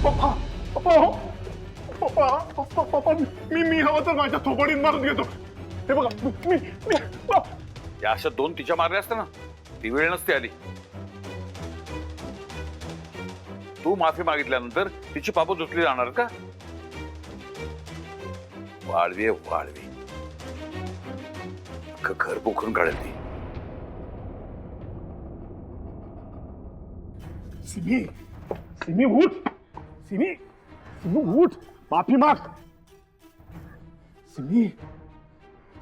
पप्पा पप्पा हो पप्पा पप्पा पप्पा मी हवं तर माझ्या थोपडीत मारून घेतो. हे बघा मी या अशा दोन तिच्या मारल्या असत्या ना ती वेळ नसते आली. तू माफी मागितल्यानंतर तिची पापं धुतली जाणार का? वाळवी वाळवी घर पोखरून काढेल ती. सिमी सिमी उठ सिमी सिमी उठ माफी माग सिमी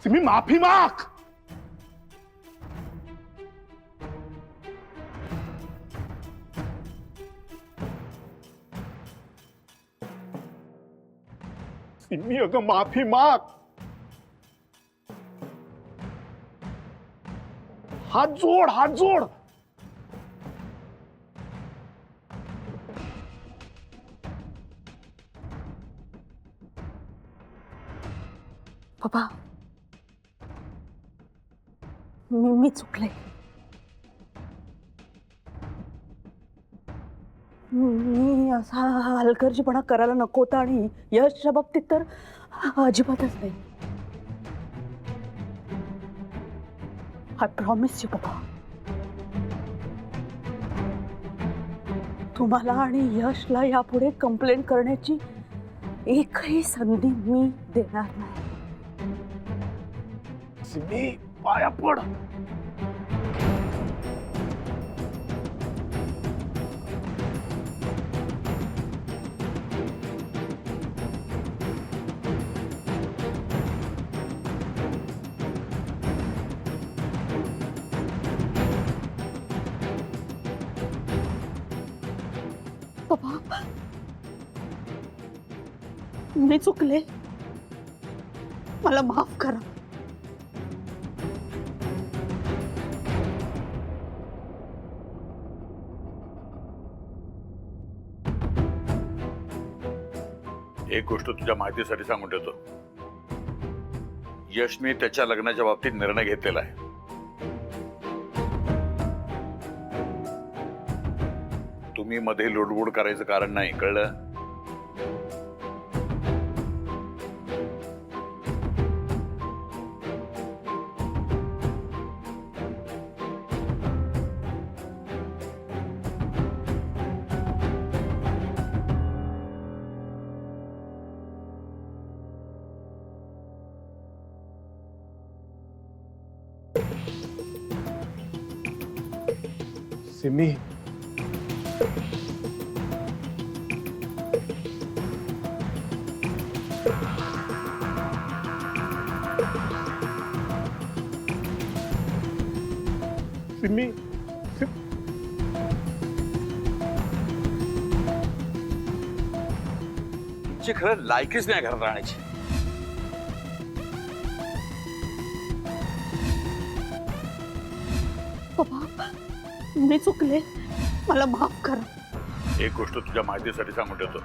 सिमी माफी माग. सिमी अगं माफी माग. हात जोड हात जोड. पप्पा मी चुकले. मी असा हलगर्जीपणा करायला नको होता आणि यशच्या बाबतीत तर अजिबातच नाही. आय प्रॉमिस यू पप्पा. तुम्हाला आणि यशला यापुढे कंप्लेंट करण्याची एकही संधी मी देणार नाही. सिमी पाया पड. पप्पा मी चुकले. मला माफ करा. एक गोष्ट तुझ्या माहितीसाठी सांगून ठेवतो. यशने त्याच्या लग्नाच्या बाबतीत निर्णय घेतलेला आहे. तुम्ही मध्ये लुडबुड करायचं कारण नाही, कळलं? सिमी सिमी तुमची खरं लायकीच नाही घरात राहण्याची. पप्पा मी चुकले. मला माफ करा. एक गोष्ट तुझ्या माहितीसाठी सांगून ठेवतो.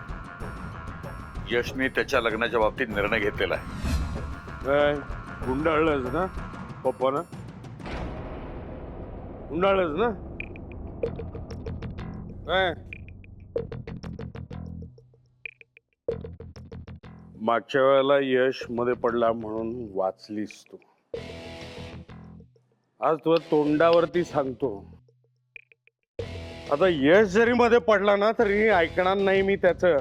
यशने त्याच्या लग्नाच्या बाबतीत निर्णय घेतलेला आहे. काय गुंडाळलंच ना पप्पानं? गुंडाळलंच ना काय? मागच्या वेळेला यश मध्ये पडला म्हणून वाचलीस तू. आज तुझ्या तोंडावरती सांगतो, आता यश जरी मध्ये पडला ना तरी ऐकणार नाही मी त्याचं.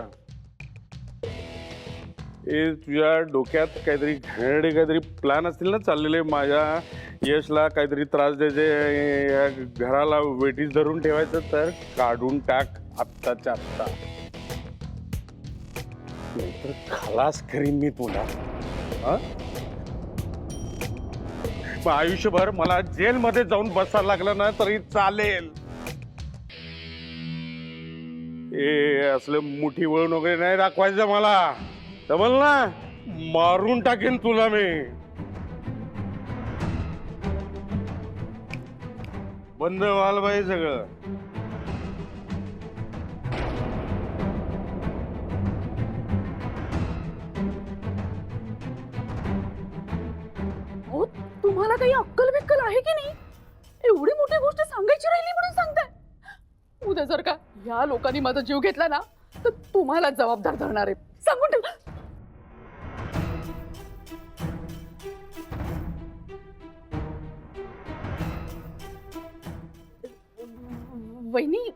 तुझ्या डोक्यात काहीतरी घाणेरडे काहीतरी प्लॅन असतील ना चाललेले, माझ्या यशला काहीतरी त्रास द्यायचे, या घराला वेटीस धरून ठेवायचं, तर काढून टाक आत्ताच्या आत्ता, नाहीतर खलास करीन मी तुला. आयुष्यभर मला जेलमध्ये जाऊन बसायला लागलं ना तरी चालेल. असलं मुठी वळून वगैरे नाही दाखवायचं मला, जमल ना? मारून टाकेन तुला मी. बंद व्हाल बाई सगळं. तुम्हाला काही अक्कल बिक्कल आहे की नाही? एवढी मोठी गोष्ट सांगायची राहिली म्हणून सांगताय. उद्या जर का या लोकांनी माझा जीव घेतला ना तर तुम्हाला जबाबदार धरणार आहे. सांगून ठेव. वहिनी,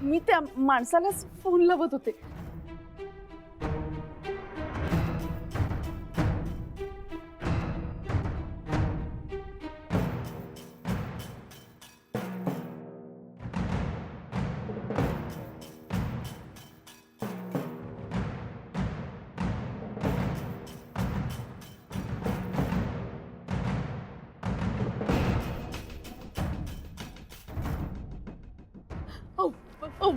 मी त्या माणसालाच फोन लावत होते.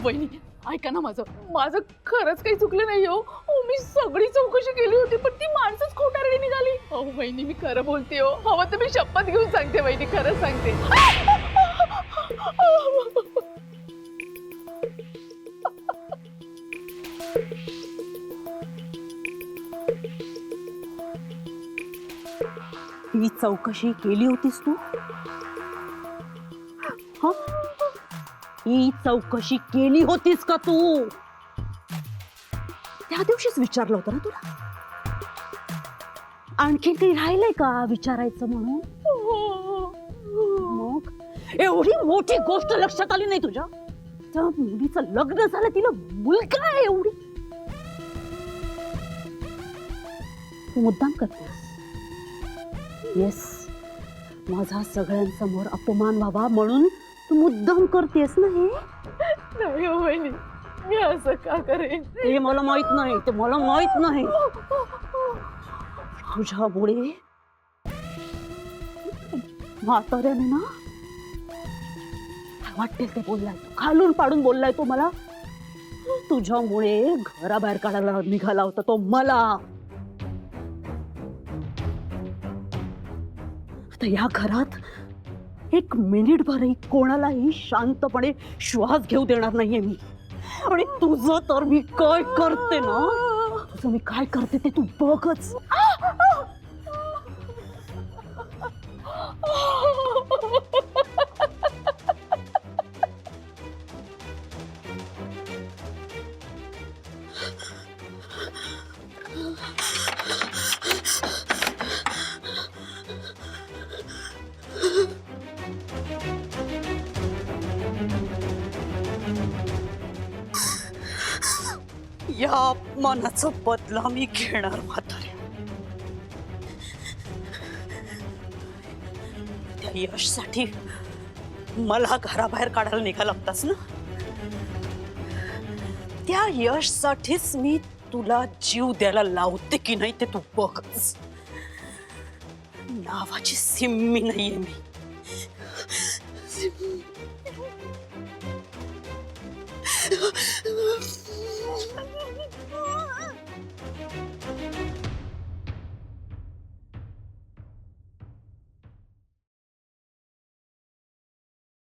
वहिनी ऐका ना, माझं खरंच काही चुकलं नाही हो. मी सगळी चौकशी केली होती पण ती माणसंच खोटारडी निघाली. वहिनी मी खरं बोलते हो. हवं तर मी शपथ घेऊन सांगते वहिनी, खरं सांगते. ही चौकशी केली होतीस तू? हा, ही चौकशी केली होतीस का तू? त्या दिवशीच विचारलं होतं ना तुला. आणखी काही राहिलंय का विचारायचं म्हणून? मग एवढी मोठी गोष्ट लक्षात आली नाही तुझ्या? त्या मुलीचं लग्न झालं, तिला मुलगा आहे एवढी. तू मुद्दाम करतेस. येस, माझा सगळ्यांसमोर अपमान व्हावा म्हणून तू मुद्दाम करतेस ना हे? नाही हो वहिनी, मी असं का करेन? ते मला माहित नाही, ते मला माहित नाही. तुझ्यामुळे म्हाताऱ्याने ना वाटेल ते बोललाय, खालून पाडून बोललाय तो मला. तुझ्यामुळे घराबाहेर काढायला निघाला होता तो मला. आता या घरात एक मिनिटभरही कोणालाही शांतपणे श्वास घेऊ देणार नाहीये मी. आणि तुझं तर मी काय करते ना, तुझं मी काय करते ते तू बघच. या अपमानाचा बदला मी घेणार म्हातारे. त्या यशसाठी मला घराबाहेर काढायला निघाला होतास ना? त्या यशसाठीच मी तुला जीव द्यायला लावते की नाही ते तू बघच. नावाची सिम्मी नाहीये मी.